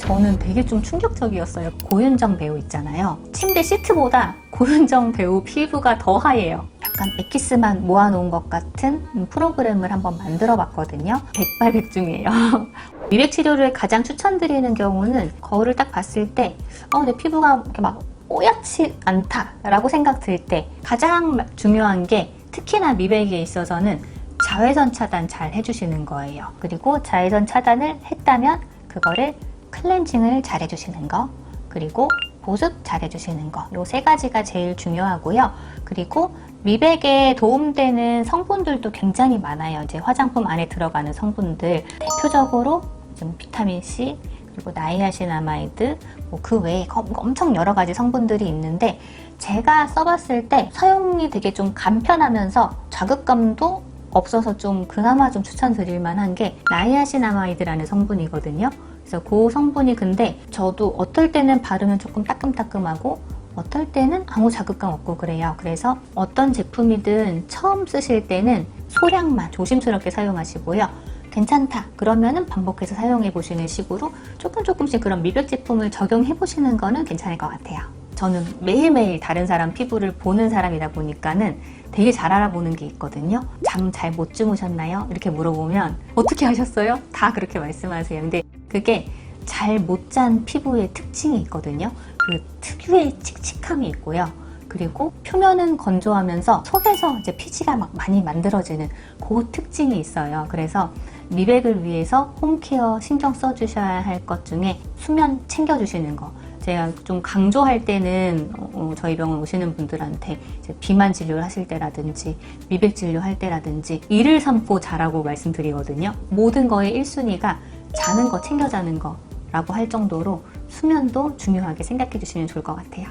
저는 되게 좀 충격적이었어요. 고윤정 배우 있잖아요. 침대 시트보다 고윤정 배우 피부가 더 하얘요. 약간 엑기스만 모아놓은 것 같은 프로그램을 한번 만들어 봤거든요. 백발백중이에요. 미백 치료를 가장 추천드리는 경우는 거울을 딱 봤을 때 내 피부가 이렇게 막 뽀얗지 않다라고 생각 들 때 가장 중요한 게 특히나 미백에 있어서는 자외선 차단 잘 해주시는 거예요. 그리고 자외선 차단을 했다면 그거를 클렌징을 잘 해주시는 거, 그리고 보습 잘 해주시는 거, 요 세 가지가 제일 중요하고요. 그리고 미백에 도움되는 성분들도 굉장히 많아요. 이제 화장품 안에 들어가는 성분들, 대표적으로 좀 비타민C, 그리고 나이아신아마이드, 그 외에 엄청 여러 가지 성분들이 있는데, 제가 써봤을 때 사용이 되게 좀 간편하면서 자극감도 없어서 좀 그나마 좀 추천드릴 만한 게 나이아신아마이드라는 성분이거든요. 그래서 그 성분이 근데 저도 어떨 때는 바르면 조금 따끔따끔하고 어떨 때는 아무 자극감 없고 그래요. 그래서 어떤 제품이든 처음 쓰실 때는 소량만 조심스럽게 사용하시고요. 괜찮다 그러면은 반복해서 사용해 보시는 식으로 조금씩 그런 미백 제품을 적용해 보시는 거는 괜찮을 것 같아요. 저는 매일매일 다른 사람 피부를 보는 사람이다 보니까는 되게 잘 알아보는 게 있거든요. 잠 잘 못 주무셨나요? 이렇게 물어보면 어떻게 하셨어요? 다 그렇게 말씀하세요. 근데 그게 잘 못 잔 피부의 특징이 있거든요. 그 특유의 칙칙함이 있고요. 그리고 표면은 건조하면서 속에서 이제 피지가 막 많이 만들어지는 그 특징이 있어요. 그래서 미백을 위해서 홈케어 신경 써주셔야 할 것 중에 수면 챙겨주시는 거. 제가 좀 강조할 때는 저희 병원 오시는 분들한테 이제 비만 진료를 하실 때라든지 미백 진료할 때라든지 이를 삼고 자라고 말씀드리거든요. 모든 거의 1순위가 자는 거, 챙겨 자는 거라고 할 정도로 수면도 중요하게 생각해 주시면 좋을 것 같아요.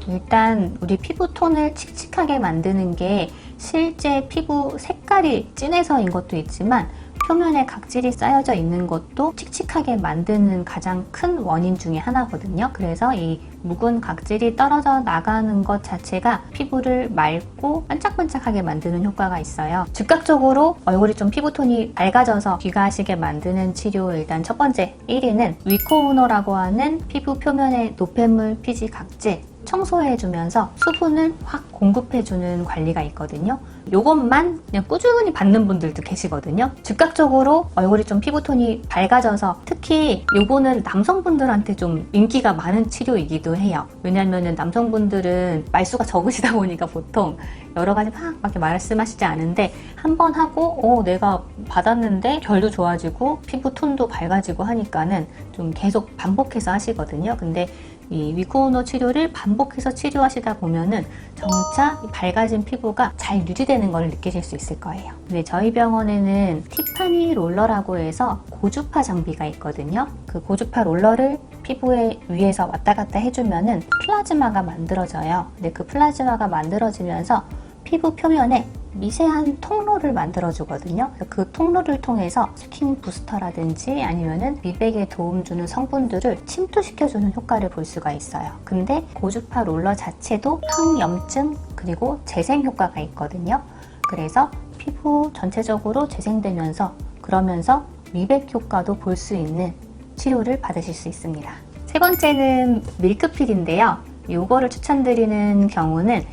일단 우리 피부톤을 칙칙하게 만드는 게 실제 피부 색깔이 진해서인 것도 있지만 표면에 각질이 쌓여져 있는 것도 칙칙하게 만드는 가장 큰 원인 중에 하나거든요. 그래서 이 묵은 각질이 떨어져 나가는 것 자체가 피부를 맑고 반짝반짝하게 만드는 효과가 있어요. 즉각적으로 얼굴이 좀 피부톤이 밝아져서 귀가하시게 만드는 치료 일단 첫 번째 1위는 위코우너라고 하는 피부 표면의 노폐물, 피지, 각질 청소해주면서 수분을 확 공급해주는 관리가 있거든요. 요것만 그냥 꾸준히 받는 분들도 계시거든요. 즉각적으로 얼굴이 좀 피부톤이 밝아져서 특히 요거는 남성분들한테 좀 인기가 많은 치료이기도 해요. 왜냐면은 남성분들은 말수가 적으시다 보니까 보통 여러 가지 막 말씀하시지 않은데 한 번 하고 내가 받았는데 결도 좋아지고 피부톤도 밝아지고 하니까는 좀 계속 반복해서 하시거든요. 근데 이 위코우너 치료를 반복해서 치료하시다 보면은 점차 밝아진 피부가 잘 유지되는 걸 느끼실 수 있을 거예요. 근데 저희 병원에는 티파니 롤러라고 해서 고주파 장비가 있거든요. 그 고주파 롤러를 피부에 위에서 왔다 갔다 해주면은 플라즈마가 만들어져요. 근데 그 플라즈마가 만들어지면서 피부 표면에 미세한 통로를 만들어주거든요. 그 통로를 통해서 스킨 부스터라든지 아니면은 미백에 도움 주는 성분들을 침투시켜주는 효과를 볼 수가 있어요. 근데 고주파 롤러 자체도 항염증 그리고 재생 효과가 있거든요. 그래서 피부 전체적으로 재생되면서 그러면서 미백 효과도 볼 수 있는 치료를 받으실 수 있습니다. 세 번째는 밀크필인데요. 요거를 추천드리는 경우는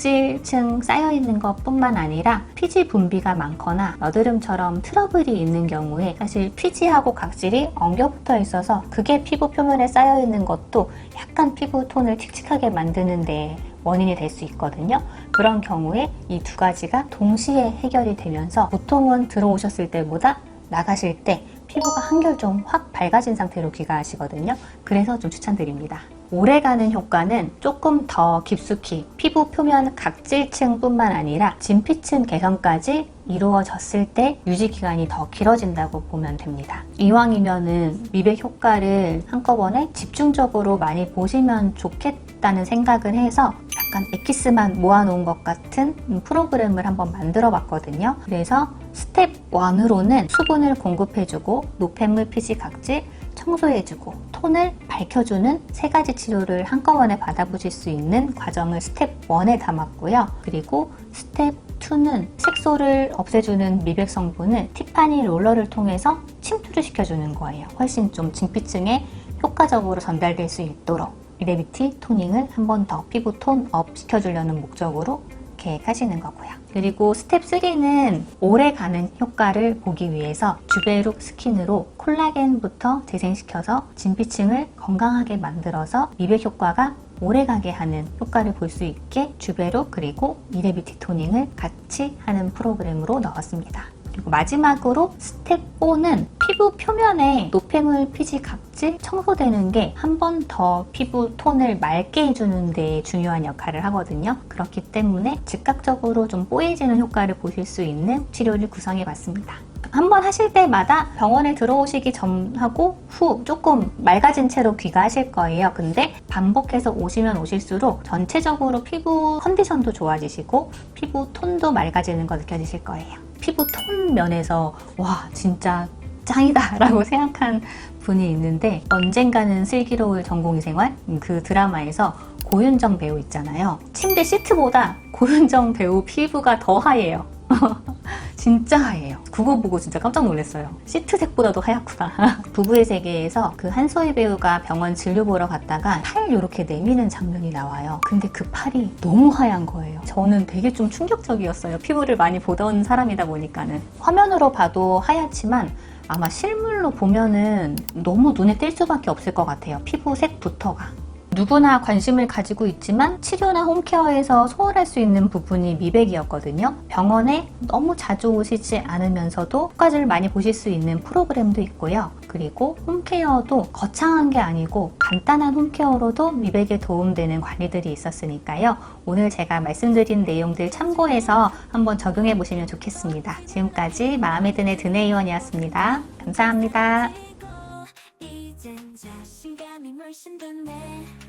각질층 쌓여있는 것 뿐만 아니라 피지 분비가 많거나 여드름처럼 트러블이 있는 경우에 사실 피지하고 각질이 엉겨붙어 있어서 그게 피부 표면에 쌓여있는 것도 약간 피부 톤을 칙칙하게 만드는 데 원인이 될 수 있거든요. 그런 경우에 이 두 가지가 동시에 해결이 되면서 보통은 들어오셨을 때보다 나가실 때 피부가 한결 좀 확 밝아진 상태로 귀가하시거든요. 그래서 좀 추천드립니다. 오래가는 효과는 조금 더 깊숙이 피부 표면 각질층 뿐만 아니라 진피층 개선까지 이루어졌을 때 유지기간이 더 길어진다고 보면 됩니다. 이왕이면은 미백 효과를 한꺼번에 집중적으로 많이 보시면 좋겠다는 생각을 해서 약간 엑기스만 모아놓은 것 같은 프로그램을 한번 만들어 봤거든요. 그래서 스텝 1으로는 수분을 공급해주고 노폐물, 피지, 각질 청소해주고 톤을 밝혀주는 세 가지 치료를 한꺼번에 받아보실 수 있는 과정을 스텝 1에 담았고요. 그리고 스텝 2는 색소를 없애주는 미백 성분을 티파니 롤러를 통해서 침투를 시켜주는 거예요. 훨씬 좀 진피층에 효과적으로 전달될 수 있도록 이레비티 토닝을 한 번 더 피부 톤업 시켜주려는 목적으로 계획하시는 거고요. 그리고 스텝 3는 오래가는 효과를 보기 위해서 주베룩 스킨으로 콜라겐부터 재생시켜서 진피층을 건강하게 만들어서 미백 효과가 오래가게 하는 효과를 볼 수 있게 주베룩 그리고 이레비티 토닝을 같이 하는 프로그램으로 넣었습니다. 그리고 마지막으로 스텝 4는 피부 표면에 노폐물, 피지, 각질 청소되는 게 한 번 더 피부 톤을 맑게 해주는 데 중요한 역할을 하거든요. 그렇기 때문에 즉각적으로 좀 뽀얘지는 효과를 보실 수 있는 치료를 구성해 봤습니다. 한번 하실 때마다 병원에 들어오시기 전하고 후 조금 맑아진 채로 귀가하실 거예요. 근데 반복해서 오시면 오실수록 전체적으로 피부 컨디션도 좋아지시고 피부 톤도 맑아지는 거 느껴지실 거예요. 피부 톤 면에서 와 진짜 짱이다 라고 생각한 분이 있는데 언젠가는 슬기로울 전공의 생활 그 드라마에서 고윤정 배우 있잖아요. 침대 시트보다 고윤정 배우 피부가 더 하얘요. 진짜 하얘요. 그거 보고 진짜 깜짝 놀랐어요. 시트색보다도 하얗구나. 부부의 세계에서 그 한소희 배우가 병원 진료 보러 갔다가 팔 이렇게 내미는 장면이 나와요. 근데 그 팔이 너무 하얀 거예요. 저는 되게 좀 충격적이었어요. 피부를 많이 보던 사람이다 보니까는. 화면으로 봐도 하얗지만 아마 실물로 보면은 너무 눈에 띌 수밖에 없을 것 같아요. 피부색부터가. 누구나 관심을 가지고 있지만 치료나 홈케어에서 소홀할 수 있는 부분이 미백이었거든요. 병원에 너무 자주 오시지 않으면서도 효과를 많이 보실 수 있는 프로그램도 있고요. 그리고 홈케어도 거창한 게 아니고 간단한 홈케어로도 미백에 도움되는 관리들이 있었으니까요. 오늘 제가 말씀드린 내용들 참고해서 한번 적용해 보시면 좋겠습니다. 지금까지 마음에 드는 드네이원이었습니다. 감사합니다. 이젠 자신감이 물씬 돋네.